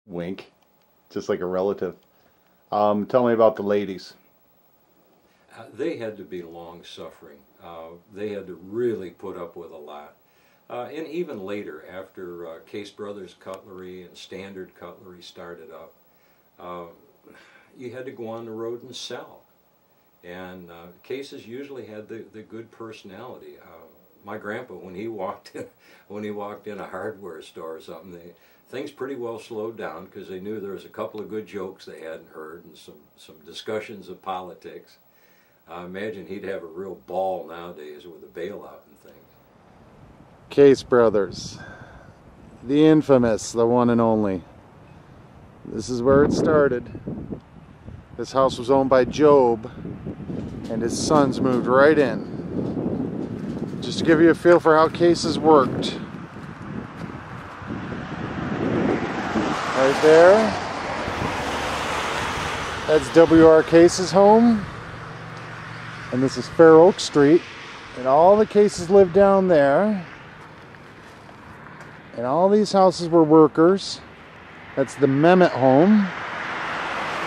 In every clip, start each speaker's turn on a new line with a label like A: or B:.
A: Wink. Just like a relative. Tell me about the ladies.
B: They had to be long-suffering. They had to really put up with a lot. And even later, after Case+Brothers+Cutlery and Standard Cutlery started up, you had to go on the road and sell. And Cases usually had the good personality. My grandpa, when he walked in a hardware store or something, things pretty well slowed down because they knew there was a couple of good jokes they hadn't heard and some discussions of politics. I imagine he'd have a real ball nowadays with a bailout and things.
A: Case Brothers. The infamous, the one and only. This is where it started. This house was owned by Job, and his sons moved right in. Just to give you a feel for how Cases worked. Right there. That's W.R. Case's home. And this is Fair Oak Street. And all the Cases lived down there. And all these houses were workers. That's the Mehmet home.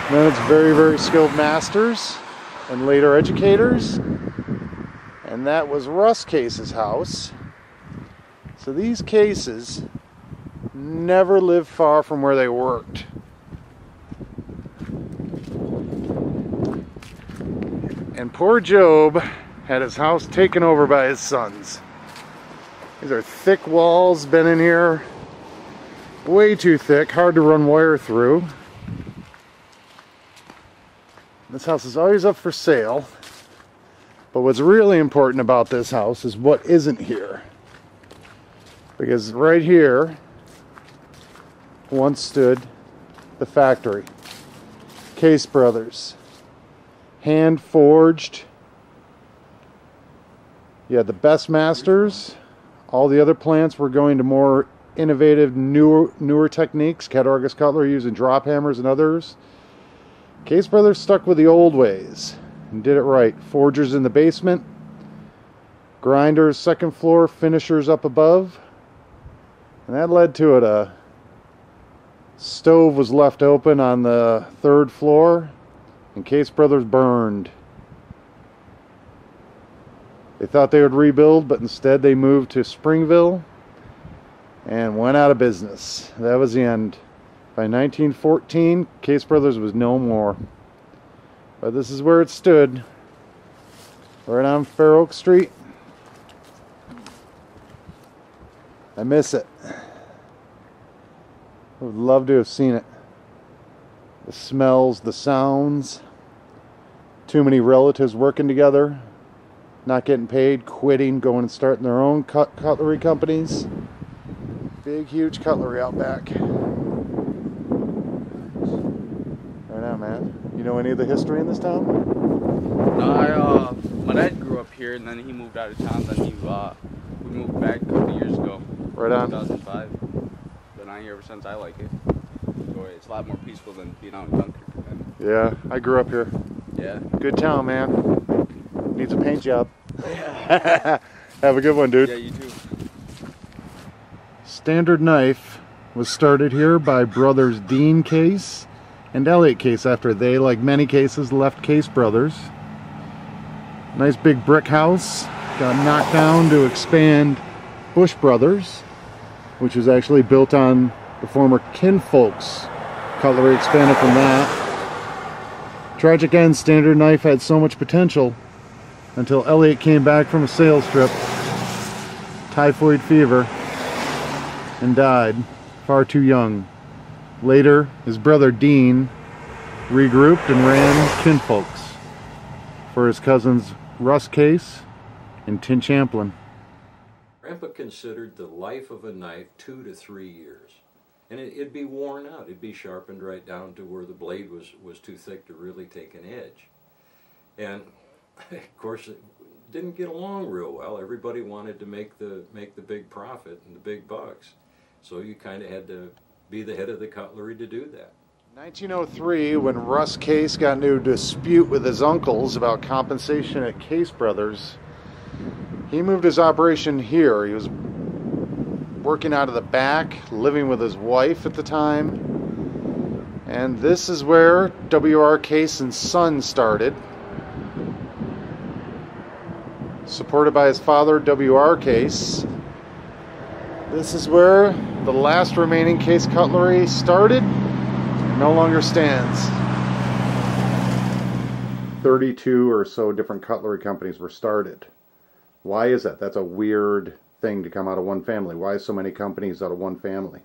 A: And then it's very, very skilled masters and later educators. And that was Russ Case's house. So these Cases never lived far from where they worked. And poor Job had his house taken over by his sons. These are thick walls, been in here way too thick, hard to run wire through. This house is always up for sale. But what's really important about this house is what isn't here. Because right here once stood the factory. Case Brothers. Hand forged. You had the best masters. All the other plants were going to more innovative, newer techniques. Cattaraugus+Cutlery using drop hammers and others. Case Brothers stuck with the old ways and did it right. Forgers in the basement. Grinders second floor. Finishers up above. And that led to it. A stove was left open on the third floor. And Case Brothers burned. They thought they would rebuild, but instead they moved to Springville and went out of business. That was the end. By 1914, Case Brothers was no more. But this is where it stood. Right on Fair Oak Street. I miss it. I would love to have seen it. The smells, the sounds. Too many relatives working together. Not getting paid, quitting, going and starting their own cutlery companies. Big, huge cutlery out back. Right now, man. You know any of the history in this town?
C: No, my dad grew up here, and then he moved out of town. Then we moved back a couple years ago.
A: Right on.
C: 2005. Been out here ever since. I like it. It's a lot more peaceful than being out in Dunkirk.
A: Yeah, I grew up here.
C: Yeah.
A: Good town, man. Needs a paint job.
C: Yeah.
A: Have a good one, dude.
C: Yeah, you too.
A: Standard Knife was started here by brothers Dean Case and Elliot Case after they, like many Cases, left Case Brothers. Nice big brick house. Got knocked down to expand Bush Brothers, which was actually built on the former Kinfolks cutlery, expanded from that. Tragic end, Standard Knife had so much potential until Elliot came back from a sales trip, typhoid fever, and died far too young. Later, his brother Dean regrouped and ran Kinfolks for his cousins Russ Case and Tin Champlin.
B: Grandpa considered the life of a knife 2 to 3 years. And it'd be worn out. It'd be sharpened right down to where the blade was too thick to really take an edge. And of course, it didn't get along real well. Everybody wanted to make the big profit and the big bucks. So you kind of had to be the head of the cutlery to do that.
A: 1903, when Russ Case got into a dispute with his uncles about compensation at Case Brothers, he moved his operation here. He was working out of the back, living with his wife at the time. And this is where W.R. Case and Sons started. Supported by his father, W.R. Case. This is where the last remaining Case cutlery started and no longer stands. 32 or so different cutlery companies were started. Why is that? That's a weird thing to come out of one family. Why so many companies out of one family?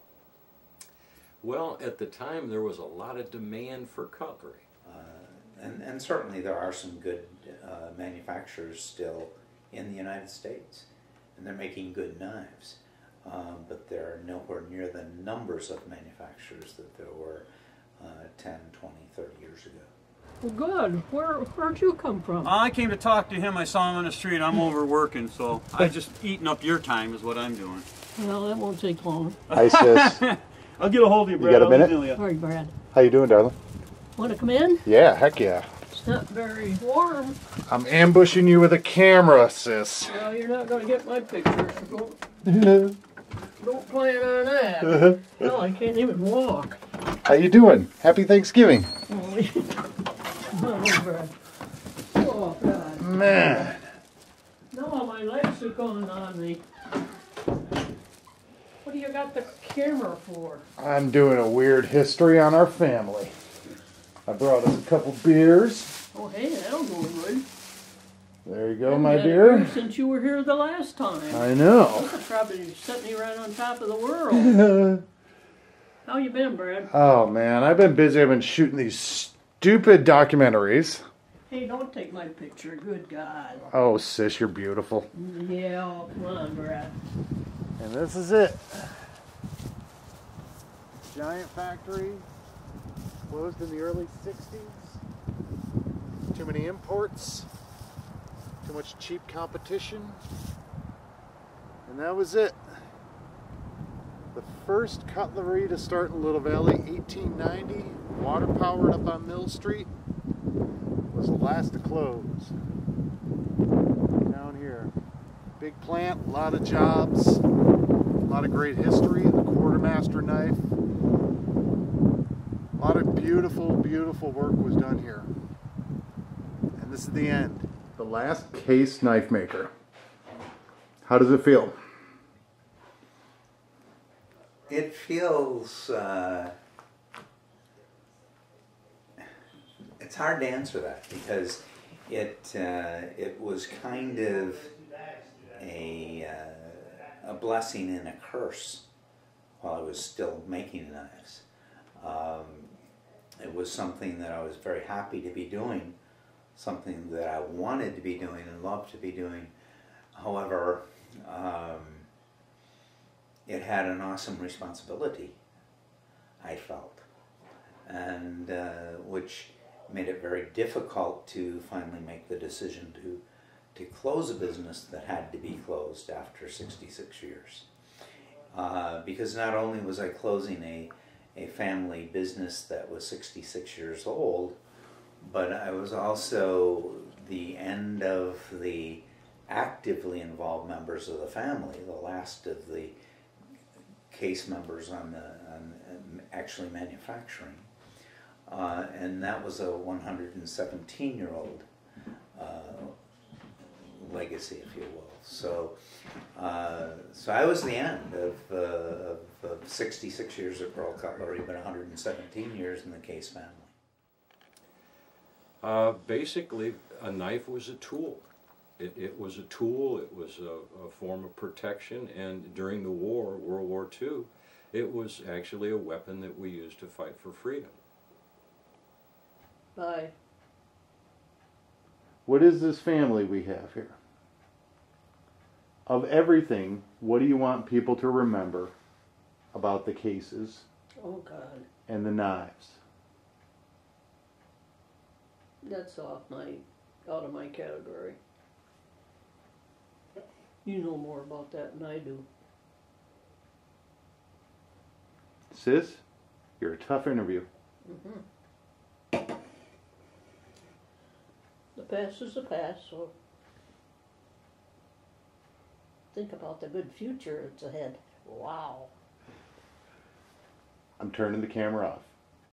B: Well, at the time there was a lot of demand for cutlery.
D: And certainly there are some good manufacturers still in the United States, and they're making good knives. But there are nowhere near the numbers of manufacturers that there were 10, 20, 30 years ago.
E: Well, good. Where'd you come from?
F: I came to talk to him. I saw him on the street. I'm over working, so I just eating up your time is what I'm doing.
E: Well, that won't take long.
A: Hi, sis.
F: I'll get a hold of you, Brad.
A: You got a minute?
E: All right, Brad.
A: How you doing, darling?
E: Want to come in?
A: Yeah, heck yeah.
E: It's not very warm.
A: I'm ambushing you with a camera, sis.
E: Well, you're not going to get my picture, so don't plan on that. Hell, I can't even walk.
A: How you doing? Happy Thanksgiving.
E: Oh, Brad. Oh, God.
A: Man.
E: No, my legs are going on me. What do you got the camera for?
A: I'm doing a weird history on our family. I brought us a couple beers.
E: Oh, hey, that'll go good.
A: There you go, my dear.
E: Since you were here the last time.
A: I know.
E: You could probably set me right on top of the world. How you been, Brad?
A: Oh, man, I've been busy. I've been shooting these stupid documentaries.
E: Hey, don't take my picture. Good God.
A: Oh, sis, you're beautiful.
E: Yeah, oh, come on, Brad.
A: And this is it. Giant factory. Closed in the early 60s. Too many imports. Too much cheap competition. And that was it. The first cutlery to start in Little Valley, 1890, water powered up on Mill Street, was the last to close. Down here. Big plant, a lot of jobs, a lot of great history, the quartermaster knife. A lot of beautiful, beautiful work was done here. And this is the end. The last Case knife maker. How does it feel?
D: It feels, it's hard to answer that because it was kind of a blessing and a curse while I was still making knives. It was something that I was very happy to be doing, something that I wanted to be doing and loved to be doing. However, it had an awesome responsibility, I felt, and which made it very difficult to finally make the decision to close a business that had to be closed after 66 years. Because not only was I closing a family business that was 66 years old, but I was also the end of the actively involved members of the family, the last of the Case members on actually manufacturing. And that was a 117-year-old legacy, if you will. So I was the end of 66 years at Pearl Cutlery, but 117 years in the Case family.
B: Basically, a knife was a tool. It was a tool, it was a form of protection, and during the war, World War II, it was actually a weapon that we used to fight for freedom.
E: Bye.
A: What is this family we have here? Of everything, what do you want people to remember about the Cases
E: Oh, God.
A: and the knives?
E: That's out of my category. You know more about that than I do.
A: Sis, you're a tough interview.
E: Mm-hmm. The past is the past, so think about the good future that's ahead. Wow.
A: I'm turning the camera off.